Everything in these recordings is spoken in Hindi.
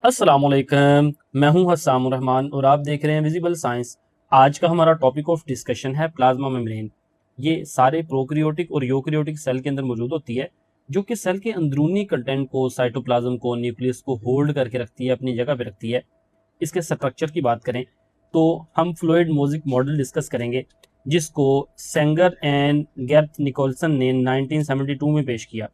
अस्सलाम वालेकुम, मैं हूं हस्साम रहमान और आप देख रहे हैं विजिबल साइंस। आज का हमारा टॉपिक ऑफ डिस्कशन है प्लाज्मा मेम्ब्रेन। ये सारे प्रोकैरियोटिक और यूकैरियोटिक सेल के अंदर मौजूद होती है, जो कि सेल के अंदरूनी कंटेंट को, साइटोप्लाज्म को, न्यूक्लियस को होल्ड करके रखती है, अपनी जगह पे रखती है। इसके स्ट्रक्चर की बात करें तो हम फ्लूइड मोज़िक मॉडल डिस्कस करेंगे, जिसको सेंगर एंड गेर्थ निकोलसन ने 1972 में पेश किया।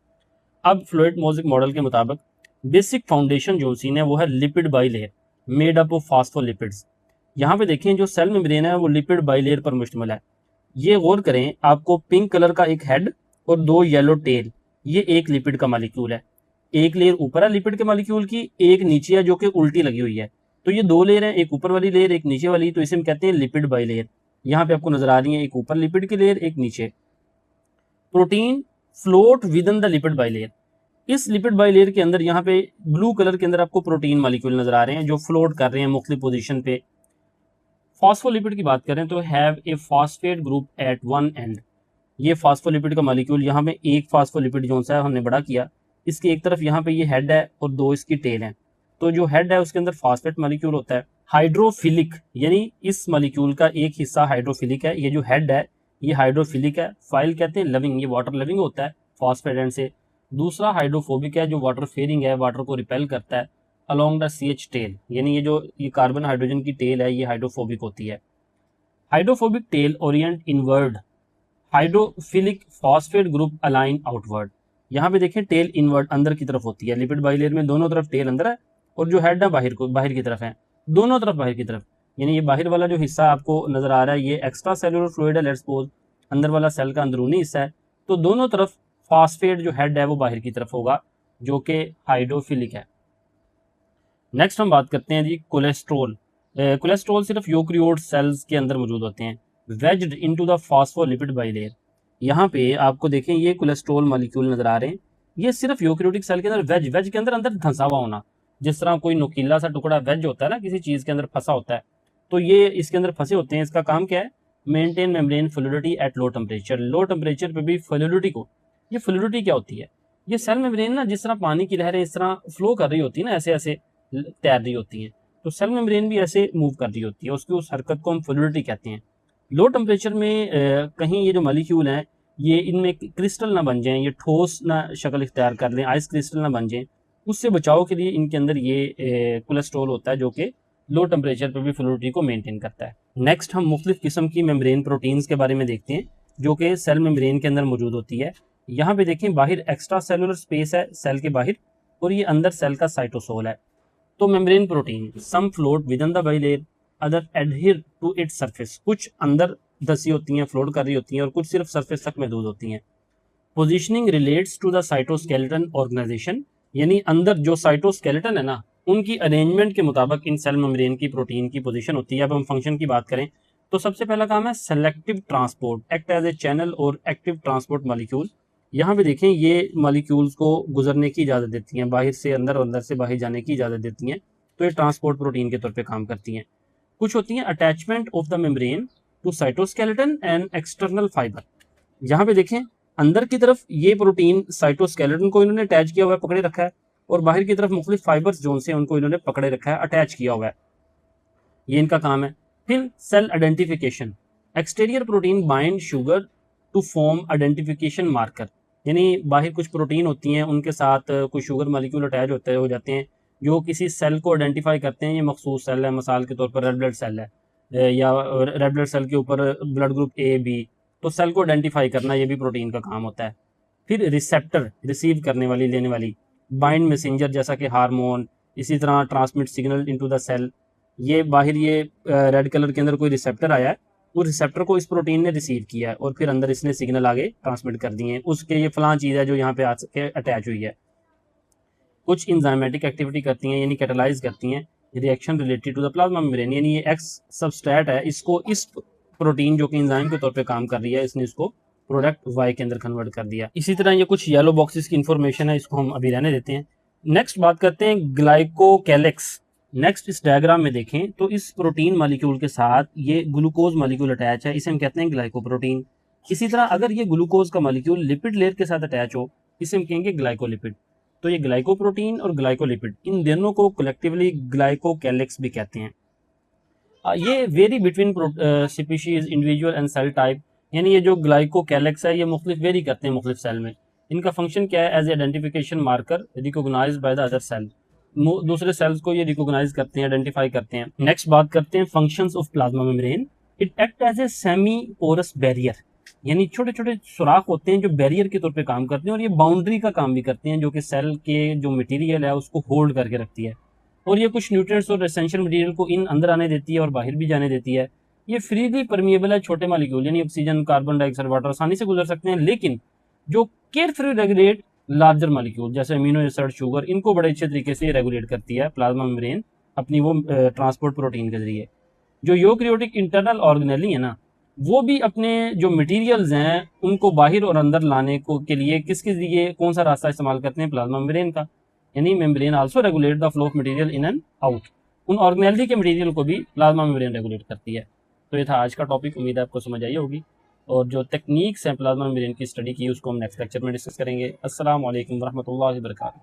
अब फ्लूइड मोज़िक मॉडल के मुताबिक बेसिक फाउंडेशन जो सीन है वो है lipid bilayer made up of phospholipids. यहाँ पे देखें जो सेल मेम्ब्रेन है वो लिपिड बाइलेयर पर मुश्तमिल है। ये गौर करें, आपको पिंक कलर का एक हेड और दो येलो टेल, ये एक लिपिड का मालिक्यूल है। एक लेयर ऊपर है लिपिड के मालिक्यूल की, एक नीचे है जो कि उल्टी लगी हुई है। तो ये दो लेयर है, एक ऊपर वाली लेयर एक नीचे वाली, तो इसे हम कहते हैं लिपिड बाइलेयर। यहाँ पे आपको नजर आ रही है एक ऊपर लिपिड की लेयर एक नीचे। Protein float within the lipid bilayer. इस लिपिड बाइलेयर के अंदर यहाँ पे ब्लू कलर के अंदर आपको प्रोटीन मॉलिक्यूल नजर आ रहे हैं जो फ्लोट कर रहे हैं मुख्तलिफ पोजीशन पे। फॉस्फोलिपिड की बात करें तो have a phosphate group at one end. ये फॉस्फोलिपिड का मॉलिक्यूल यहाँ पे एक फॉस्फोलिपिड जो सा है हमने बड़ा किया, इसकी एक तरफ यहाँ पे ये हेड है और दो इसकी टेल है। तो जो हेड है उसके अंदर फॉस्फेट मॉलिक्यूल होता है। हाइड्रोफिलिक यानी इस मॉलिक्यूल का एक हिस्सा हाइड्रोफिलिक है। ये जो हेड है ये हाइड्रोफिलिक है। फाइल कहते हैं लविंग, ये वाटर लविंग होता है फॉस्फेट एंड से। दूसरा हाइड्रोफोबिक है जो वाटर फेयरिंग है, वाटर को रिपेल करता है along the C H tail, यानी ये कार्बन हाइड्रोजन की टेल है ये हाइड्रोफोबिक होती है। Hydrophobic tell Orient inward, hydrophilic phosphate group align outward. यहाँ पे देखें टेल इनवर्ड अंदर की तरफ होती है। लिपिड बाइलेयर में दोनों तरफ टेल अंदर है और जो हेड है बाहर की तरफ है, दोनों तरफ बाहर की तरफ। यानी ये बाहर वाला जो हिस्सा आपको नजर आ रहा है ये एक्स्ट्रा सेलुलर फ्लूइड है, लेट्स सपोज अंदर वाला सेल का अंदरूनी हिस्सा है। तो दोनों तरफ फॉस्फेट जो हेड है वो बाहर की तरफ होगा जो कि हाइड्रोफिलिक है। नेक्स्ट हम बात करते हैं जी कोलेस्ट्रॉल। कोलेस्ट्रॉल सिर्फ यूकैरियोट सेल्स के अंदर मौजूद होते हैं, वेज्ड इनटू द फॉस्फोलिपिड बाइलेयर। यहाँ पे आपको देखें ये कोलेस्ट्रॉल मॉलिक्यूल नजर आ रहे हैं, ये सिर्फ यूकैरियोटिक सेल के अंदर वेज के अंदर धंसा हुआ होना। जिस तरह कोई नुकीला सा टुकड़ा वेज होता है ना, किसी चीज के अंदर फंसा होता है, तो ये इसके अंदर फंसे होते हैं। इसका काम क्या है? Maintain membrane fluidity at low temperature. Low temperature पे भी फ्लूइडिटी को, ये फ्लूइडिटी क्या होती है? ये सेल मेम्ब्रेन ना जिस तरह पानी की लहरें इस तरह फ्लो कर रही होती है ना, ऐसे ऐसे तैर रही होती है, तो सेल मेम्ब्रेन भी ऐसे मूव कर रही होती है, उसकी उस हरकत को हम फ्लूइडिटी कहते हैं। लो टेम्परेचर में कहीं ये जो मॉलिक्यूल हैं ये इनमें क्रिस्टल ना बन जाएं, ये ठोस ना शक्ल इख्तियार कर लें, आइस क्रिस्टल ना बन जाएं, उससे बचाव के लिए इनके अंदर ये कोलेस्ट्रॉल होता है जो कि लो टेम्परेचर पर भी फ्लूइडिटी को मेंटेन करता है। नेक्स्ट हम मुख्तलिफ किस्म की मेम्ब्रेन प्रोटीन्स के बारे में देखते हैं जो कि सेल मेम्ब्रेन के अंदर मौजूद होती है। यहाँ पे देखें बाहर एक्स्ट्रा सेलुलर स्पेस है सेल के बाहर और ये अंदर सेल का साइटोसोल है। तो membrane protein some float within the bilayer, other adhere to its surface. कुछ अंदर धसी होती हैं, फ्लोट कर रही होती हैं, और कुछ सिर्फ सरफेस तक महदूद होती हैं। Positioning relates to the cytoskeleton organisation, यानी अंदर जो साइटोस्केलेटन है ना उनकी अरेंजमेंट के मुताबिक इन सेल मेम्ब्रेन की प्रोटीन की पोजीशन होती है। अब हम फंक्शन की बात करें तो सबसे पहला काम है selective transport, act as a channel और एक्टिव ट्रांसपोर्ट मॉलिक्यूल। यहाँ पे देखें ये मॉलिक्यूल्स को गुजरने की इजाज़त देती हैं, बाहर से अंदर और अंदर से बाहर जाने की इजाज़त देती हैं, तो ये ट्रांसपोर्ट प्रोटीन के तौर पे काम करती हैं। कुछ होती हैं attachment of the membrane to cytoskeleton and external fibre. यहाँ पे देखें अंदर की तरफ ये प्रोटीन साइटोस्केलेटन को इन्होंने अटैच किया हुआ है, पकड़े रखा है, और बाहर की तरफ मुख्तलिफ फाइबर्स जोन से उनको इन्होंने पकड़े रखा है, अटैच किया हुआ है, ये इनका काम है। फिर cell identification, exterior protein bind sugar to form identification marker, यानी बाहर कुछ प्रोटीन होती हैं उनके साथ कुछ शुगर मॉलिक्यूल अटैच होते हो जाते हैं जो किसी सेल को आइडेंटिफाई करते हैं ये मखसूस सेल है। मिसाल के तौर पर रेड ब्लड सेल है, या रेड ब्लड सेल के ऊपर ब्लड ग्रुप ए बी, तो सेल को आइडेंटिफाई करना ये भी प्रोटीन का काम होता है। फिर रिसेप्टर, रिसीव करने वाली लेने वाली, बाइंड मैसेंजर जैसा कि हार्मोन, इसी तरह transmit signal into the cell. ये बाहर ये रेड कलर के अंदर कोई रिसेप्टर आया है, उस रिसेप्टर को इस प्रोटीन ने रिसीव किया है और फिर अंदर इसने सिग्नल आगे ट्रांसमिट कर दिए हैं, उसके ये फलां चीज़ है जो यहाँ पे आके अटैच हुई है। कुछ इंजाइमेटिक एक्टिविटी करती हैं यानी कैटालाइज करती हैं reaction related to the plasma membrane, यानी ये एक्स सबस्ट्रेट है, इसको इस प्रोटीन जो कि इंजाइम के तौर पे काम कर रही है इसने इसको प्रोडक्ट वाई के अंदर कन्वर्ट कर दिया। इसी तरह ये कुछ येलो बॉक्सेस की इंफॉर्मेशन है, इसको हम अभी रहने देते हैं। नेक्स्ट बात करते हैं ग्लाइकोकैलिक्स। नेक्स्ट इस डायग्राम में देखें तो इस प्रोटीन मॉलिक्यूल के साथ ये ग्लूकोज मॉलिक्यूल अटैच है, इसे हम कहते हैं ग्लाइकोप्रोटीन। इसी तरह अगर ये ग्लूकोज का मॉलिक्यूल लिपिड लेयर के साथ अटैच हो इसे हम कहेंगे ग्लाइकोलिपिड। तो ये ग्लाइकोप्रोटीन और ग्लाइकोलिपिड, इन दोनों को कलेक्टिवली ग्लाइकोकैलिक्स भी कहते हैं। ये vary between species, individual and cell type, यानी ये जो ग्लाइकोकैलिक्स है ये मुख्तलिफ वेरी करते हैं मुख्तलिफ सेल में। इनका फंक्शन क्या है? As identification marker recognised by the other cell, दूसरे सेल्स को ये रिकॉग्नाइज करते हैं, आइडेंटिफाई करते हैं। नेक्स्ट बात करते हैं functions of plasma membrane. It act as a semi porous barrier, यानी छोटे छोटे सुराख होते हैं जो बैरियर के तौर पे काम करते हैं, और ये बाउंड्री का काम भी करते हैं, जो कि सेल के जो मटेरियल है उसको होल्ड करके रखती है, और ये कुछ न्यूट्रिएंट्स और एसेंशियल मटेरियल को इन अंदर आने देती है और बाहर भी जाने देती है। ये फ्रीली परमिएबल है, छोटे मॉलिक्यूल यानी ऑक्सीजन, कार्बन डाइऑक्साइड, वाटर आसानी से गुजर सकते हैं, लेकिन जो केयरफुली रेगुलेट लार्जर मॉलिक्यूल जैसे अमीनो एसिड, शुगर, इनको बड़े अच्छे तरीके से रेगुलेट करती है प्लाज्मा मेम्ब्रेन अपनी वो ट्रांसपोर्ट प्रोटीन के जरिए। जो यूकैरियोटिक इंटरनल ऑर्गेनेली है ना, वो भी अपने जो मटेरियल्स हैं उनको बाहर और अंदर लाने को के लिए किसके लिए कौन सा रास्ता इस्तेमाल करते हैं? प्लाज्मा मेम्ब्रेन का। यानी membrane also regulate the flow of material in and out. उन ऑर्गेनेली के मटेरियल को भी प्लाज्मा मेम्ब्रेन रेगुलेट करती है। तो ये था आज का टॉपिक, उम्मीद है आपको समझ आई होगी, और जो टेक्निक्स हैं प्लाज्मा मेम्ब्रेन की स्टडी की उसको हम नेक्स्ट लेक्चर में डिस्कस करेंगे। अस्सलाम वालेकुम रहमतुल्लाहि व बरकातहू।